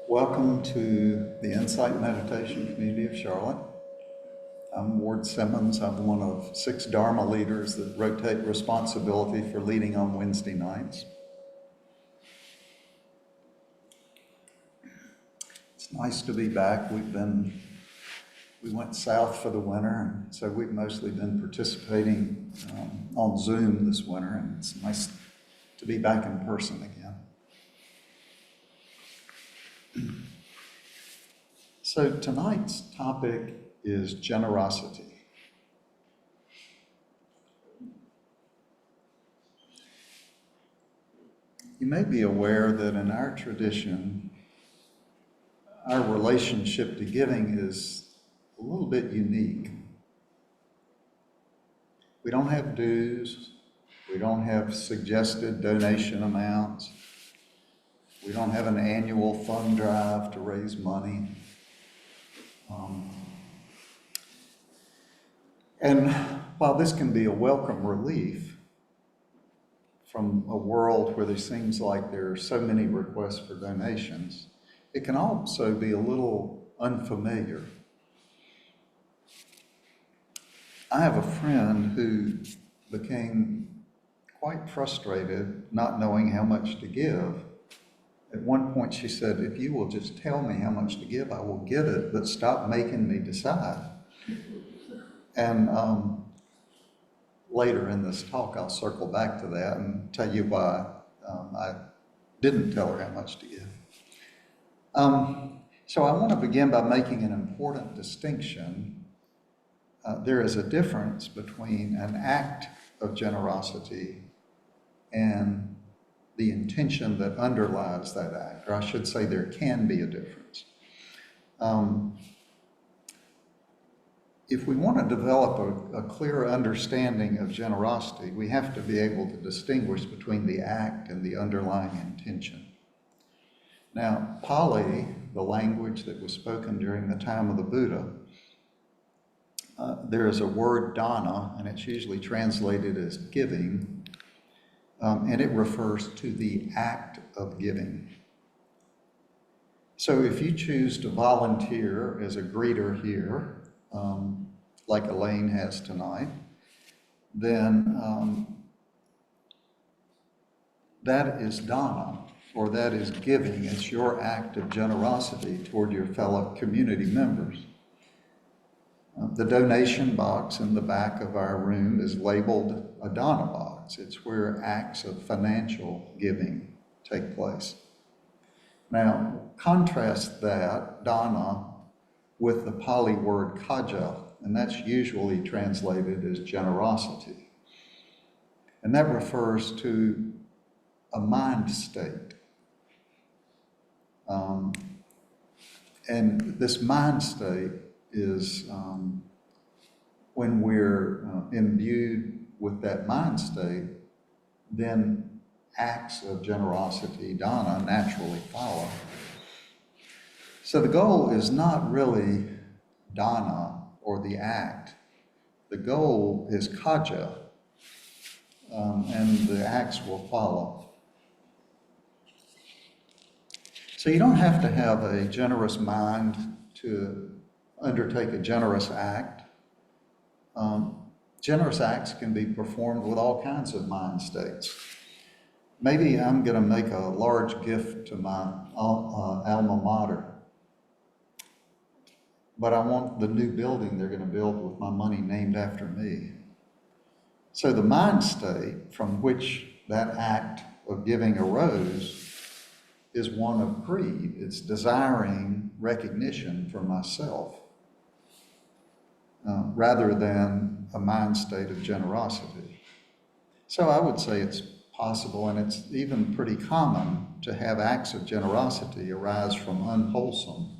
Welcome to the Insight Meditation Community of Charlotte. I'm Ward Simmons. I'm one of 6 Dharma leaders that rotate responsibility for leading on Wednesday nights. It's nice to be back. We went south for the winter, and so we've mostly been participating on Zoom this winter, and it's nice to be back in person again. So tonight's topic is generosity. You may be aware that in our tradition, our relationship to giving is a little bit unique. We don't have dues. We don't have suggested donation amounts. We don't have an annual fund drive to raise money. And while this can be a welcome relief from a world where there seems like there are so many requests for donations, it can also be a little unfamiliar. I have a friend who became quite frustrated not knowing how much to give. At one point she said, "If you will just tell me how much to give, I will give it, but stop making me decide." And later in this talk, I'll circle back to that and tell you why I didn't tell her how much to give. So I want to begin by making an important distinction. There is a difference between an act of generosity and the intention that underlies that act, or I should say there can be a difference. If we want to develop a clear understanding of generosity, we have to be able to distinguish between the act and the underlying intention. Now, Pali, the language that was spoken during the time of the Buddha, there is a word dana, and it's usually translated as giving, and it refers to the act of giving. So if you choose to volunteer as a greeter here, like Elaine has tonight, then that is dana, or that is giving. It's your act of generosity toward your fellow community members. The donation box in the back of our room is labeled a dana box. It's where acts of financial giving take place. Now, contrast that, dana, with the Pali word kaja, and that's usually translated as generosity. And that refers to a mind state. And this mind state is when we're imbued with that mind state, then acts of generosity, dana, naturally follow. So the goal is not really dana or the act. The goal is kaja, and the acts will follow. So you don't have to have a generous mind to undertake a generous act. Generous acts can be performed with all kinds of mind states. Maybe I'm going to make a large gift to my alma mater, but I want the new building they're going to build with my money named after me. So the mind state from which that act of giving arose is one of greed. It's desiring recognition for myself rather than a mind state of generosity. So I would say it's possible, and it's even pretty common, to have acts of generosity arise from unwholesome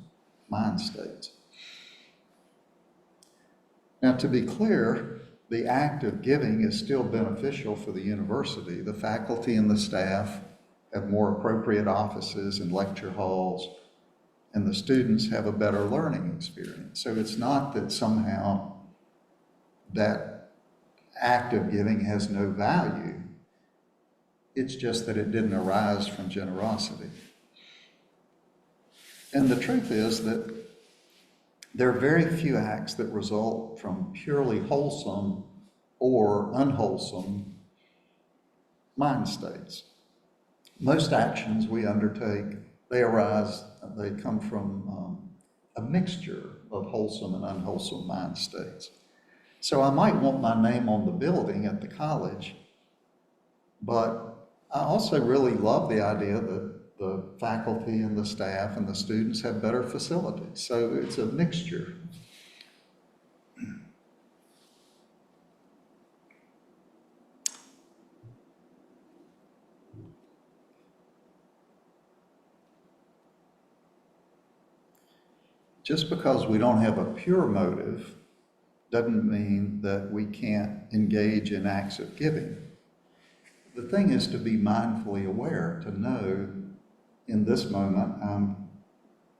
mind states. Now, to be clear, the act of giving is still beneficial for the university. The faculty and the staff have more appropriate offices and lecture halls, and the students have a better learning experience. So it's not that somehow that act of giving has no value. It's just that it didn't arise from generosity. And the truth is that there are very few acts that result from purely wholesome or unwholesome mind states. Most actions we undertake, they come from a mixture of wholesome and unwholesome mind states. So I might want my name on the building at the college, but I also really love the idea that the faculty and the staff and the students have better facilities. So it's a mixture. Just because we don't have a pure motive doesn't mean that we can't engage in acts of giving. The thing is to be mindfully aware, to know in this moment I'm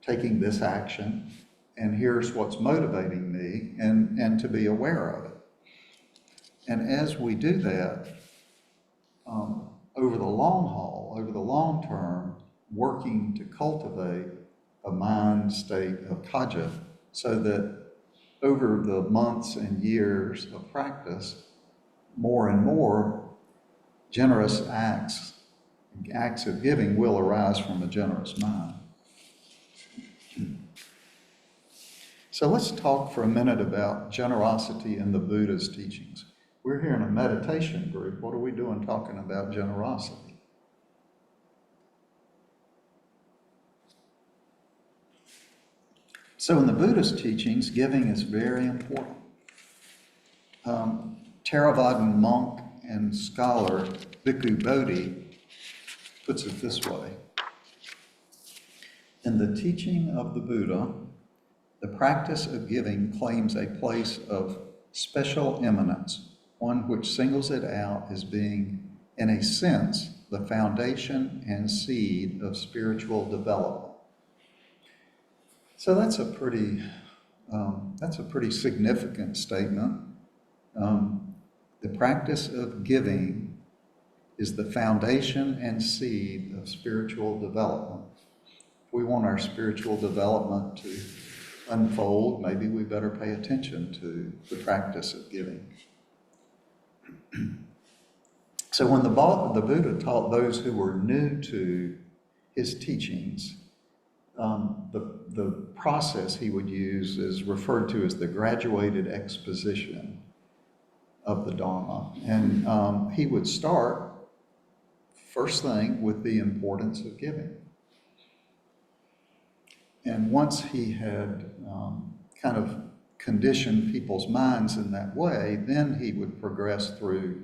taking this action and here's what's motivating me, and to be aware of it. And as we do that, over the long haul, over the long term, working to cultivate a mind state of kaja, so that over the months and years of practice, more and more generous acts of giving will arise from a generous mind. So let's talk for a minute about generosity in the Buddha's teachings. We're here in a meditation group. What are we doing talking about generosity? So in the Buddhist teachings, giving is very important. Theravadan monk and scholar Bhikkhu Bodhi puts it this way. In the teaching of the Buddha, the practice of giving claims a place of special eminence, one which singles it out as being, in a sense, the foundation and seed of spiritual development. So that's a pretty significant statement. The practice of giving is the foundation and seed of spiritual development. If we want our spiritual development to unfold, maybe we better pay attention to the practice of giving. So when the Buddha taught those who were new to his teachings, the process he would use is referred to as the graduated exposition of the Dharma. And he would start, first thing, with the importance of giving. And once he had kind of conditioned people's minds in that way, then he would progress through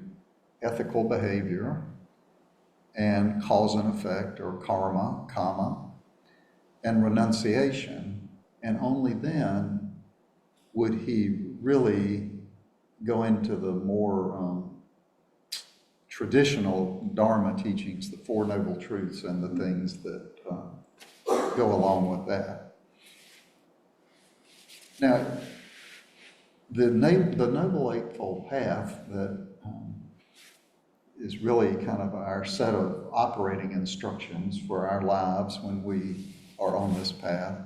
ethical behavior and cause and effect, or karma, kama, and renunciation. And only then would he really go into the more traditional Dharma teachings, the Four Noble Truths and the things that go along with that. Now, the Noble Eightfold Path that is really kind of our set of operating instructions for our lives when we are on this path.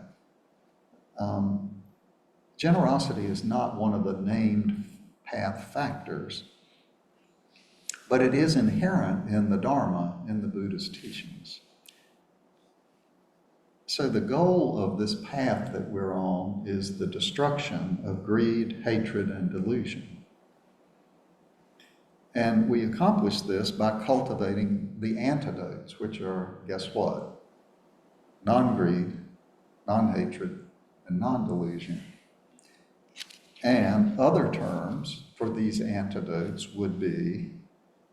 Generosity is not one of the named path factors, but it is inherent in the Dharma, in the Buddha's teachings. So the goal of this path that we're on is the destruction of greed, hatred, and delusion. And we accomplish this by cultivating the antidotes, which are, guess what? Non-greed, non-hatred, and non-delusion. And other terms for these antidotes would be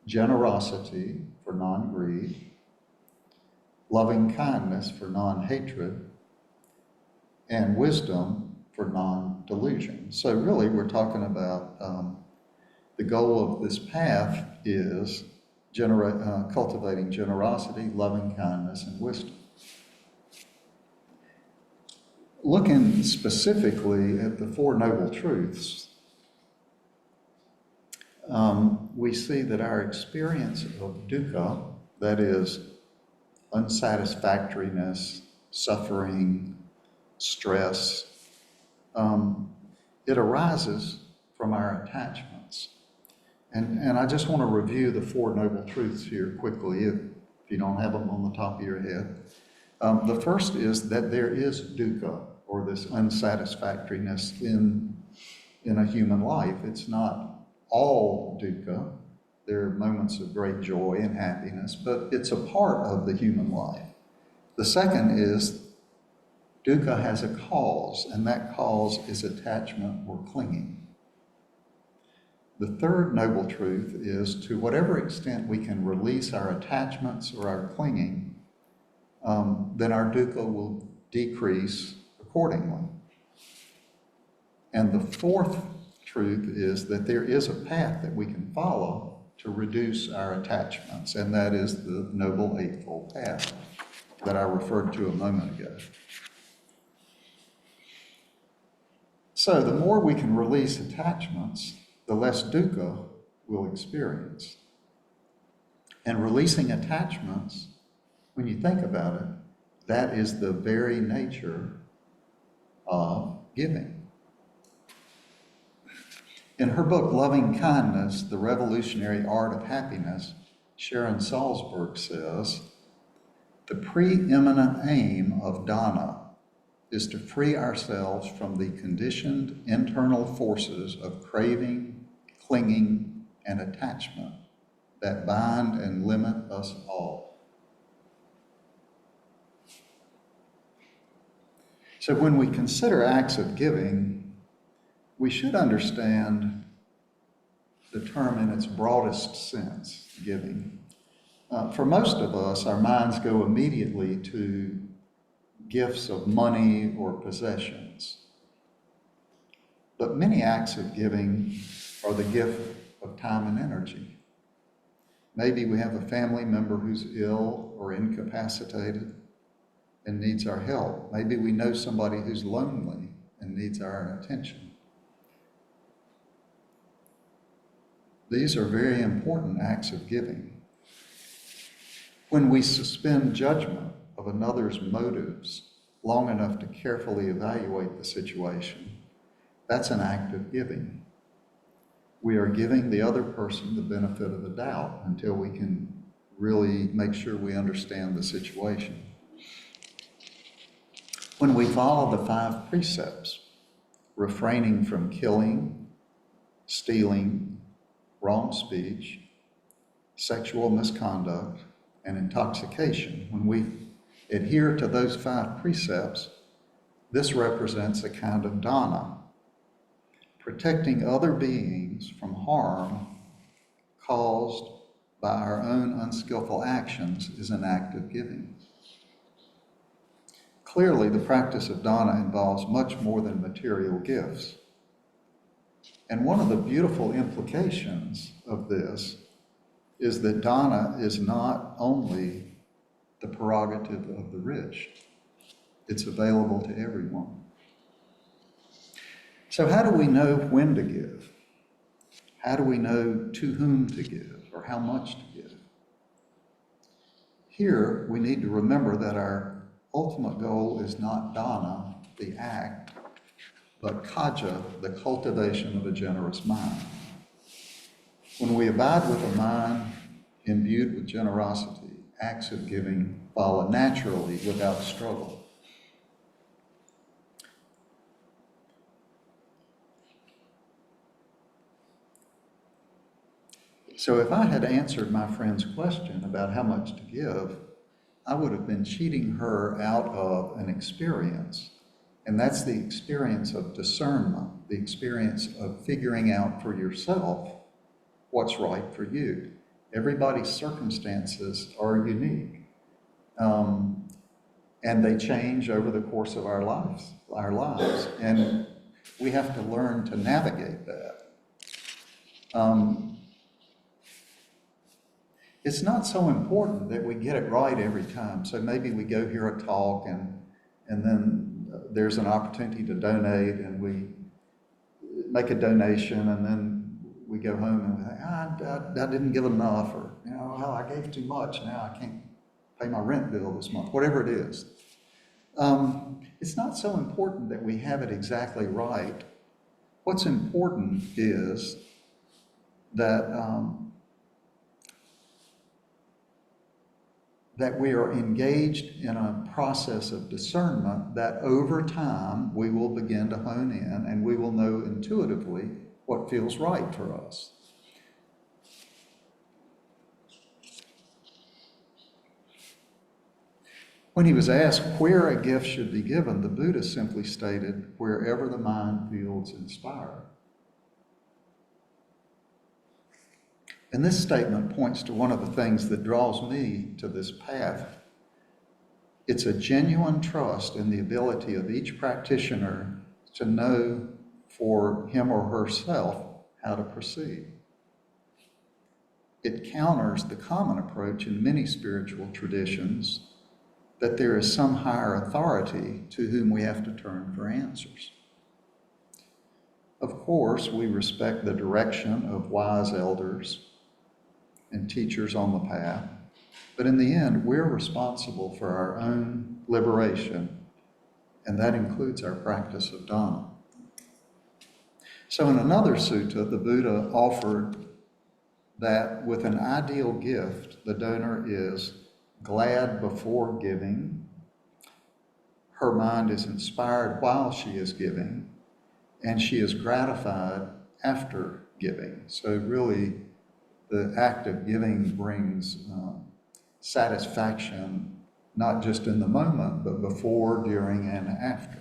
generosity for non-greed, loving kindness for non-hatred, and wisdom for non-delusion. So really we're talking about the goal of this path is cultivating generosity, loving kindness, and wisdom. Looking specifically at the Four Noble Truths, we see that our experience of dukkha, that is unsatisfactoriness, suffering, stress, it arises from our attachments. And I just want to review the Four Noble Truths here quickly, if you don't have them on the top of your head. The first is that there is dukkha, or this unsatisfactoriness in a human life. It's not all dukkha. There are moments of great joy and happiness, but it's a part of the human life. The second is dukkha has a cause, and that cause is attachment or clinging. The third noble truth is, to whatever extent we can release our attachments or our clinging, then our dukkha will decrease accordingly. And the fourth truth is that there is a path that we can follow to reduce our attachments, and that is the Noble Eightfold Path that I referred to a moment ago. So the more we can release attachments, the less dukkha we'll experience. And releasing attachments, when you think about it, that is the very nature of giving. In her book, Loving Kindness, The Revolutionary Art of Happiness, Sharon Salzberg says, the preeminent aim of dana is to free ourselves from the conditioned internal forces of craving, clinging, and attachment that bind and limit us all. So when we consider acts of giving, we should understand the term in its broadest sense, giving. For most of us, our minds go immediately to gifts of money or possessions. But many acts of giving are the gift of time and energy. Maybe we have a family member who's ill or incapacitated and needs our help. Maybe we know somebody who's lonely and needs our attention. These are very important acts of giving. When we suspend judgment of another's motives long enough to carefully evaluate the situation, that's an act of giving. We are giving the other person the benefit of the doubt until we can really make sure we understand the situation. When we follow the 5 precepts, refraining from killing, stealing, wrong speech, sexual misconduct, and intoxication, when we adhere to those 5 precepts, this represents a kind of dana. Protecting other beings from harm caused by our own unskillful actions is an act of giving. Clearly, the practice of dana involves much more than material gifts. And one of the beautiful implications of this is that dana is not only the prerogative of the rich. It's available to everyone. So how do we know when to give? How do we know to whom to give or how much to give? Here, we need to remember that our ultimate goal is not dana, the act, but kaja, the cultivation of a generous mind. When we abide with a mind imbued with generosity, acts of giving follow naturally without struggle. So if I had answered my friend's question about how much to give, I would have been cheating her out of an experience. And that's the experience of discernment, the experience of figuring out for yourself what's right for you. Everybody's circumstances are unique. And they change over the course of our lives. And we have to learn to navigate that. It's not so important that we get it right every time. So maybe we go hear a talk and then there's an opportunity to donate and we make a donation and then we go home and we think, I didn't give enough, or, well, I gave too much, now I can't pay my rent bill this month, whatever it is. It's not so important that we have it exactly right. What's important is that that we are engaged in a process of discernment that over time we will begin to hone in and we will know intuitively what feels right for us. When he was asked where a gift should be given, the Buddha simply stated, wherever the mind feels inspired. And this statement points to one of the things that draws me to this path. It's a genuine trust in the ability of each practitioner to know for him or herself how to proceed. It counters the common approach in many spiritual traditions that there is some higher authority to whom we have to turn for answers. Of course, we respect the direction of wise elders and teachers on the path, but in the end, we're responsible for our own liberation, and that includes our practice of Dhamma. So in another sutta, the Buddha offered that with an ideal gift, the donor is glad before giving, her mind is inspired while she is giving, and she is gratified after giving. So really, the act of giving brings satisfaction, not just in the moment, but before, during, and after.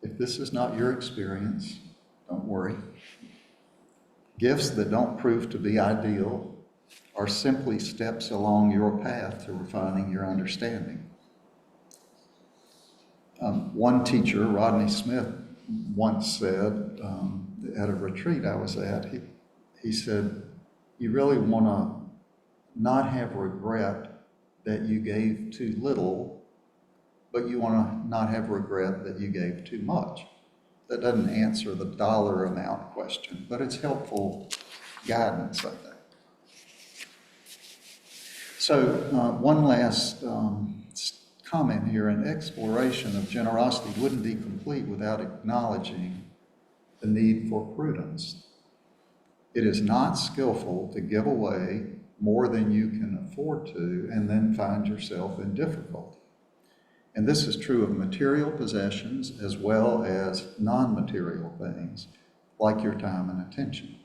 If this is not your experience, don't worry. Gifts that don't prove to be ideal are simply steps along your path to refining your understanding. One teacher, Rodney Smith, once said at a retreat I was at, he said, you really want to not have regret that you gave too little, but you want to not have regret that you gave too much. That doesn't answer the dollar amount question, but it's helpful guidance, I think. So one last comment here. An exploration of generosity wouldn't be complete without acknowledging the need for prudence. It is not skillful to give away more than you can afford to and then find yourself in difficulty. And this is true of material possessions as well as non-material things, like your time and attention.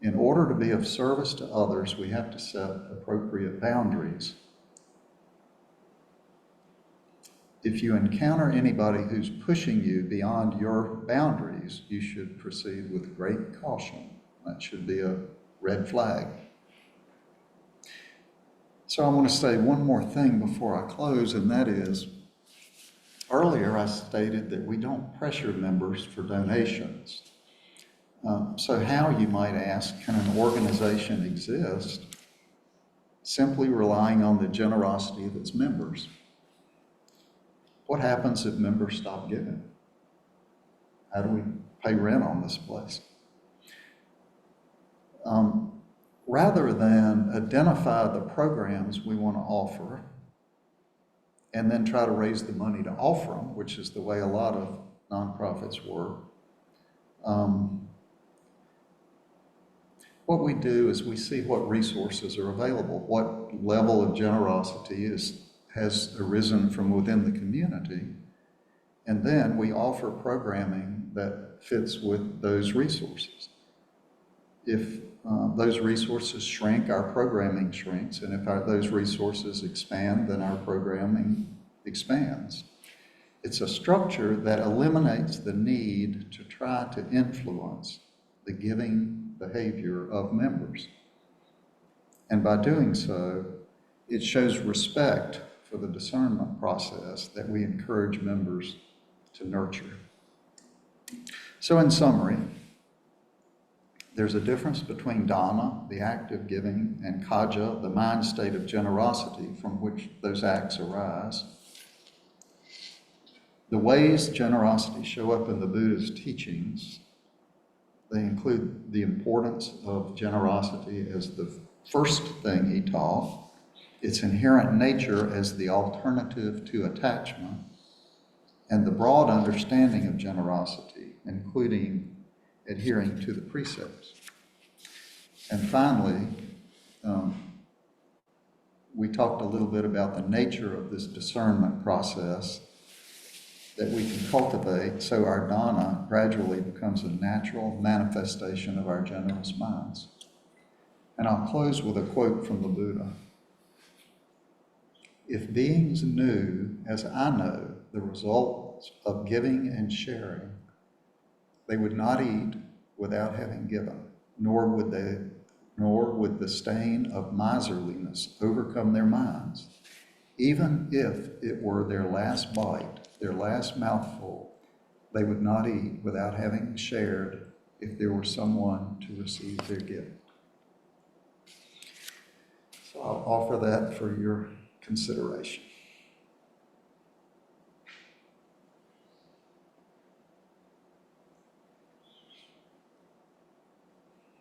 In order to be of service to others, we have to set appropriate boundaries. If you encounter anybody who's pushing you beyond your boundaries, you should proceed with great caution. That should be a red flag. So I want to say one more thing before I close, and that is, earlier I stated that we don't pressure members for donations. So how, you might ask, can an organization exist simply relying on the generosity of its members? What happens if members stop giving? How do we pay rent on this place? Rather than identify the programs we want to offer and then try to raise the money to offer them, which is the way a lot of nonprofits work, what we do is we see what resources are available, what level of generosity has arisen from within the community, and then we offer programming that fits with those resources. If those resources shrink, our programming shrinks, and if those resources expand, then our programming expands. It's a structure that eliminates the need to try to influence the giving behavior of members. And by doing so, it shows respect for the discernment process that we encourage members to nurture. So in summary, there's a difference between Dhamma, the act of giving, and Kaja, the mind state of generosity from which those acts arise. The ways generosity show up in the Buddha's teachings, They include the importance of generosity as the first thing he taught, its inherent nature as the alternative to attachment, and the broad understanding of generosity, including adhering to the precepts. And finally, we talked a little bit about the nature of this discernment process that we can cultivate so our dana gradually becomes a natural manifestation of our generous minds. And I'll close with a quote from the Buddha. If beings knew, as I know, the results of giving and sharing, they would not eat without having given, nor would the stain of miserliness overcome their minds. Even if it were their last bite, their last mouthful, they would not eat without having shared if there were someone to receive their gift. So I'll offer that for your consideration.